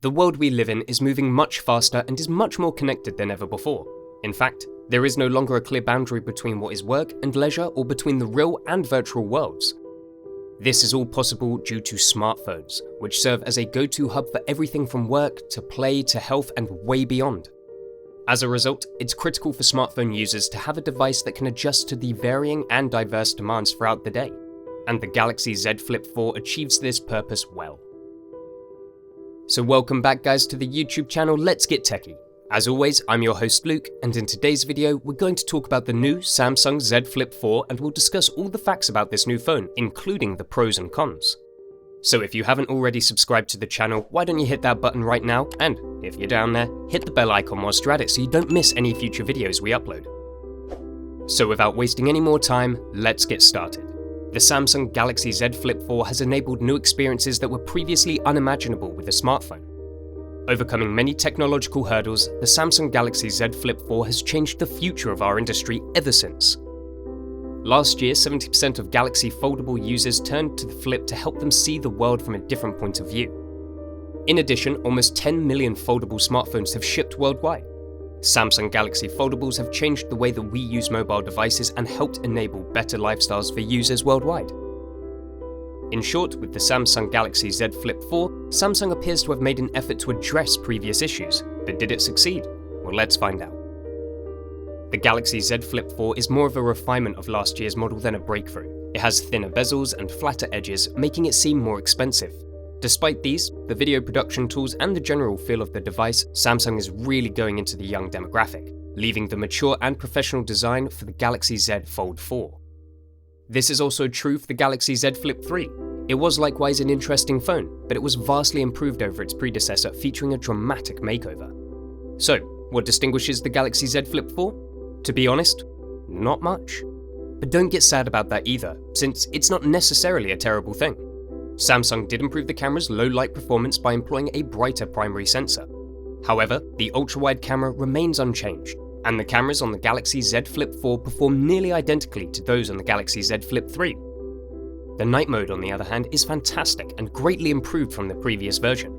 The world we live in is moving much faster and is much more connected than ever before. In fact, there is no longer a clear boundary between what is work and leisure or between the real and virtual worlds. This is all possible due to smartphones, which serve as a go-to hub for everything from work to play to health and way beyond. As a result, it's critical for smartphone users to have a device that can adjust to the varying and diverse demands throughout the day, and the Galaxy Z Flip4 achieves this purpose well. So welcome back guys to the YouTube channel Let's Get Techie. As always, I'm your host Luke, and in today's video we're going to talk about the new Samsung Z Flip4 and we'll discuss all the facts about this new phone, including the pros and cons. So if you haven't already subscribed to the channel, why don't you hit that button right now, and if you're down there, hit the bell icon whilst you're at it so you don't miss any future videos we upload. So without wasting any more time, let's get started. The Samsung Galaxy Z Flip4 has enabled new experiences that were previously unimaginable with a smartphone. Overcoming many technological hurdles, the Samsung Galaxy Z Flip4 has changed the future of our industry ever since. Last year, 70% of Galaxy Foldable users turned to the Flip to help them see the world from a different point of view. In addition, almost 10 million foldable smartphones have shipped worldwide. Samsung Galaxy Foldables have changed the way that we use mobile devices and helped enable better lifestyles for users worldwide. In short, with the Samsung Galaxy Z Flip4, Samsung appears to have made an effort to address previous issues, but did it succeed? Well, let's find out. The Galaxy Z Flip4 is more of a refinement of last year's model than a breakthrough. It has thinner bezels and flatter edges, making it seem more expensive. Despite these, the video production tools and the general feel of the device, Samsung is really going into the young demographic, leaving the mature and professional design for the Galaxy Z Fold 4. This is also true for the Galaxy Z Flip 3. It was likewise an interesting phone, but it was vastly improved over its predecessor, featuring a dramatic makeover. So, what distinguishes the Galaxy Z Flip 4? To be honest, not much. But don't get sad about that either, since it's not necessarily a terrible thing. Samsung did improve the camera's low light performance by employing a brighter primary sensor. However, the ultra-wide camera remains unchanged, and the cameras on the Galaxy Z Flip 4 perform nearly identically to those on the Galaxy Z Flip 3. The night mode, on the other hand, is fantastic and greatly improved from the previous version.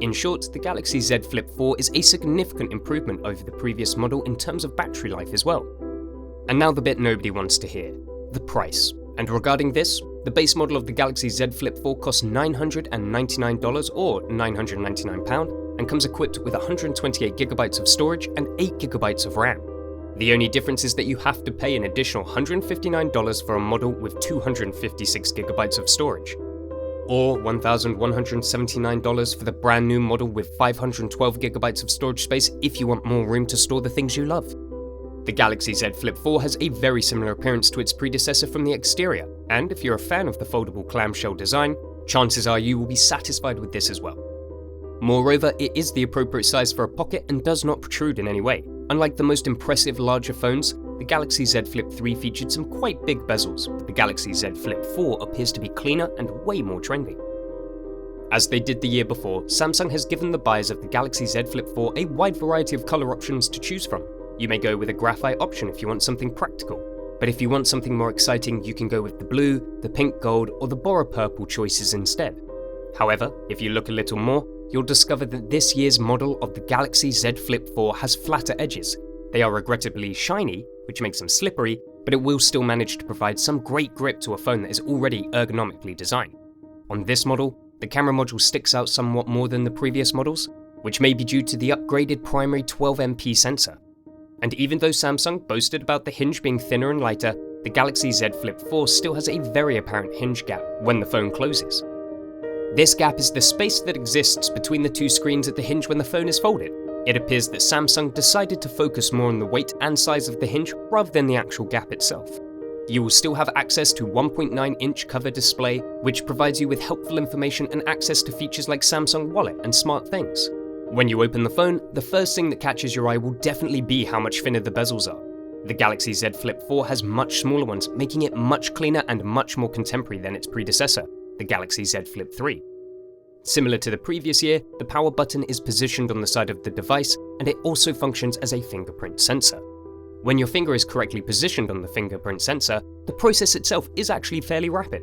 In short, the Galaxy Z Flip 4 is a significant improvement over the previous model in terms of battery life as well. And now the bit nobody wants to hear, the price. And regarding this, the base model of the Galaxy Z Flip 4 costs $999 or £999 and comes equipped with 128GB of storage and 8GB of RAM. The only difference is that you have to pay an additional $159 for a model with 256GB of storage, or $1,179 for the brand new model with 512GB of storage space if you want more room to store the things you love. The Galaxy Z Flip 4 has a very similar appearance to its predecessor from the exterior, and if you're a fan of the foldable clamshell design, chances are you will be satisfied with this as well. Moreover, it is the appropriate size for a pocket and does not protrude in any way. Unlike the most impressive larger phones, the Galaxy Z Flip 3 featured some quite big bezels, but the Galaxy Z Flip 4 appears to be cleaner and way more trendy. As they did the year before, Samsung has given the buyers of the Galaxy Z Flip 4 a wide variety of color options to choose from. You may go with a graphite option if you want something practical, but if you want something more exciting, you can go with the blue, the pink gold, or the Bora purple choices instead. However, if you look a little more, you'll discover that this year's model of the Galaxy Z Flip 4 has flatter edges. They are regrettably shiny, which makes them slippery, but it will still manage to provide some great grip to a phone that is already ergonomically designed. On this model, the camera module sticks out somewhat more than the previous models, which may be due to the upgraded primary 12MP sensor. And even though Samsung boasted about the hinge being thinner and lighter, the Galaxy Z Flip 4 still has a very apparent hinge gap when the phone closes. This gap is the space that exists between the two screens at the hinge when the phone is folded. It appears that Samsung decided to focus more on the weight and size of the hinge rather than the actual gap itself. You will still have access to 1.9-inch cover display, which provides you with helpful information and access to features like Samsung Wallet and SmartThings. When you open the phone, the first thing that catches your eye will definitely be how much thinner the bezels are. The Galaxy Z Flip 4 has much smaller ones, making it much cleaner and much more contemporary than its predecessor, the Galaxy Z Flip 3. Similar to the previous year, the power button is positioned on the side of the device, and it also functions as a fingerprint sensor. When your finger is correctly positioned on the fingerprint sensor, the process itself is actually fairly rapid.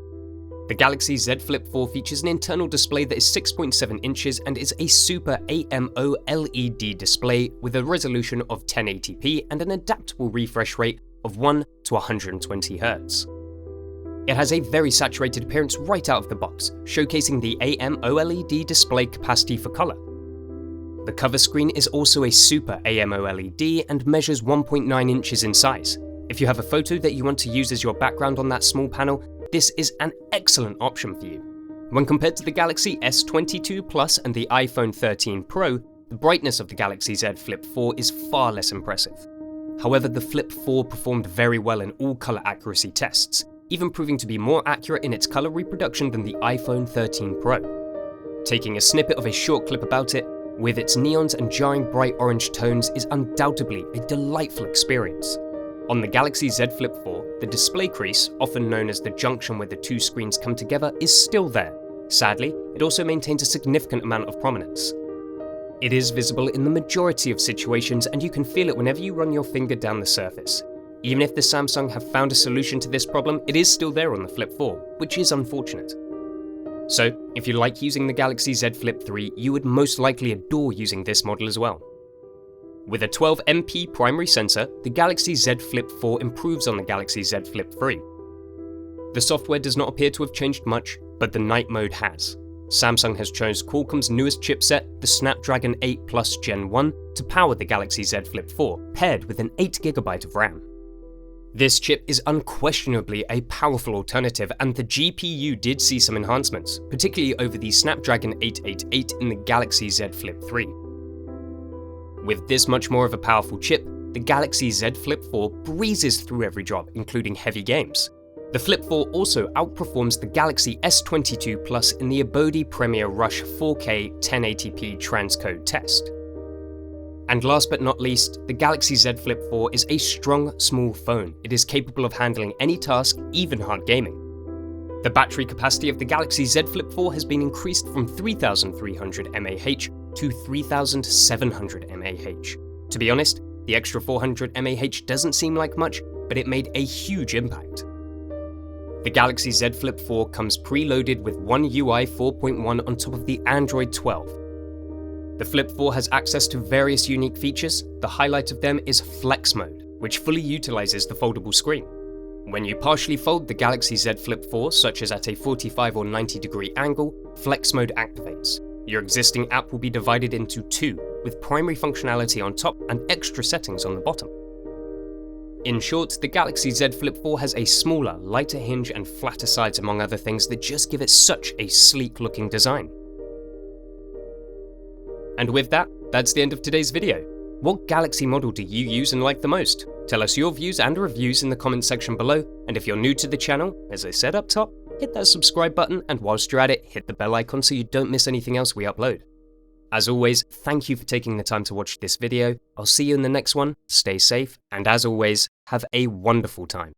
The Galaxy Z Flip4 features an internal display that is 6.7 inches and is a super AMOLED display with a resolution of 1080p and an adaptable refresh rate of 1 to 120 Hz. It has a very saturated appearance right out of the box, showcasing the AMOLED display capacity for color. The cover screen is also a super AMOLED and measures 1.9 inches in size. If you have a photo that you want to use as your background on that small panel, this is an excellent option for you. When compared to the Galaxy S22 Plus and the iPhone 13 Pro, the brightness of the Galaxy Z Flip4 is far less impressive. However, the Flip 4 performed very well in all color accuracy tests, even proving to be more accurate in its color reproduction than the iPhone 13 Pro. Taking a snippet of a short clip about it, with its neons and jarring bright orange tones is undoubtedly a delightful experience. On the Galaxy Z Flip 4, the display crease, often known as the junction where the two screens come together, is still there. Sadly, it also maintains a significant amount of prominence. It is visible in the majority of situations and you can feel it whenever you run your finger down the surface. Even if the Samsung have found a solution to this problem, it is still there on the Flip 4, which is unfortunate. So, if you like using the Galaxy Z Flip 3, you would most likely adore using this model as well. With a 12MP primary sensor, the Galaxy Z Flip 4 improves on the Galaxy Z Flip 3. The software does not appear to have changed much, but the night mode has. Samsung has chosen Qualcomm's newest chipset, the Snapdragon 8 Plus Gen 1, to power the Galaxy Z Flip 4, paired with an 8GB of RAM. This chip is unquestionably a powerful alternative, and the GPU did see some enhancements, particularly over the Snapdragon 888 in the Galaxy Z Flip 3. With this much more of a powerful chip, the Galaxy Z Flip 4 breezes through every job, including heavy games. The Flip 4 also outperforms the Galaxy S22 Plus in the Abode Premiere Rush 4K 1080p transcode test. And last but not least, the Galaxy Z Flip 4 is a strong, small phone. It is capable of handling any task, even hard gaming. The battery capacity of the Galaxy Z Flip 4 has been increased from 3,300 mAh to 3,700 mAh. To be honest, the extra 400 mAh doesn't seem like much, but it made a huge impact. The Galaxy Z Flip 4 comes preloaded with OneUI 4.1 on top of the Android 12. The Flip 4 has access to various unique features. The highlight of them is Flex Mode, which fully utilises the foldable screen. When you partially fold the Galaxy Z Flip 4, such as at a 45 or 90 degree angle, Flex Mode activates. Your existing app will be divided into two, with primary functionality on top and extra settings on the bottom. In short, the Galaxy Z Flip 4 has a smaller, lighter hinge and flatter sides among other things that just give it such a sleek looking design. And with that, that's the end of today's video. What Galaxy model do you use and like the most? Tell us your views and reviews in the comments section below, and if you're new to the channel, as I said up top, hit that subscribe button, and whilst you're at it, hit the bell icon so you don't miss anything else we upload. As always, thank you for taking the time to watch this video. I'll see you in the next one, stay safe, and as always, have a wonderful time.